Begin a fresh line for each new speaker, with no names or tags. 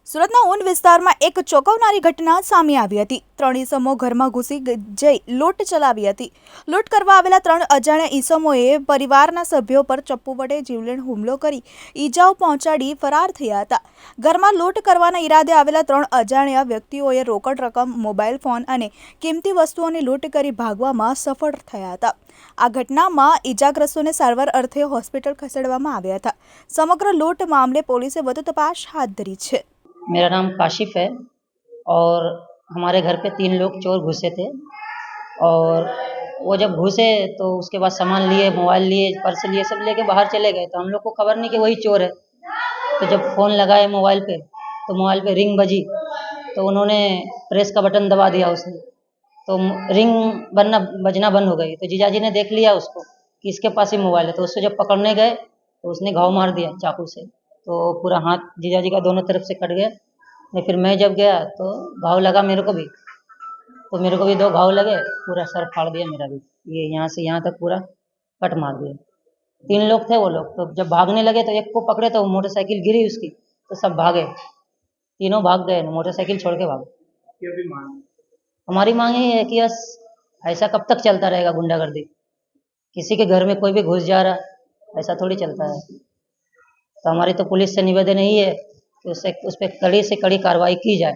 સુરતના ઊન વિસ્તારમાં એક ચોંકાવનારી ઘટના સામે આવી હતી। 3 ઈસમો ઘરમાં ઘૂસી જઈ લૂંટ ચલાવી હતી। લૂંટ કરવા આવેલા 3 અજાણ્યા ઈસમોએ પરિવારના સભ્યો પર ચપ્પુ વડે જીવલેણ હુમલો કરી ઈજાઓ પહોંચાડી ફરાર થયા હતા। ઘરમાં લૂંટ કરવાના ઈરાદે આવેલા 3 અજાણ્યા વ્યક્તિઓએ રોકડ રકમ, મોબાઈલ ફોન અને કિંમતી વસ્તુઓની લૂંટ કરી ભાગવામાં સફળ થયા હતા। આ ઘટનામાં ઈજાગ્રસ્તોને સારવાર અર્થે હોસ્પિટલ ખસેડવામાં આવ્યા હતા। સમગ્ર લૂંટ મામલે પોલીસે વધુ તપાસ હાથ ધરી છે।
मेरा नाम काशिफ है और हमारे घर पे 3 लोग चोर घुसे थे और वो जब घुसे तो उसके बाद सामान लिए, मोबाइल लिए, पर्स लिए, सब लेके बाहर चले गए। तो हम लोग को खबर नहीं कि वही चोर है। तो जब फ़ोन लगाए मोबाइल पे रिंग बजी तो उन्होंने प्रेस का बटन दबा दिया उसने, तो रिंग बजना बंद हो गई। तो जीजाजी ने देख लिया उसको कि इसके पास ही मोबाइल है, तो उससे जब पकड़ने गए तो उसने घाव मार दिया चाकू से। तो पूरा हाथ जीजाजी का दोनों तरफ से कट गया। फिर मैं जब गया तो घाव लगा मेरे को भी 2 घाव लगे, पूरा सर फाड़ दिया मेरा भी, ये यहाँ से यहाँ तक पूरा कट मार दिया। 3 लोग थे वो लोग। तो जब भागने लगे तो एक को पकड़े तो मोटरसाइकिल गिरी उसकी, तो सब भागे, तीनों भाग गए, मोटरसाइकिल छोड़ के भागे। हमारी मांग यही है कि बस ऐसा कब तक चलता रहेगा गुंडागर्दी? किसी के घर में कोई भी घुस जा रहा, ऐसा थोड़ी चलता है। तो हमारी तो पुलिस से निवेदन यही है कि उस पर कड़ी से कड़ी कार्रवाई की जाए।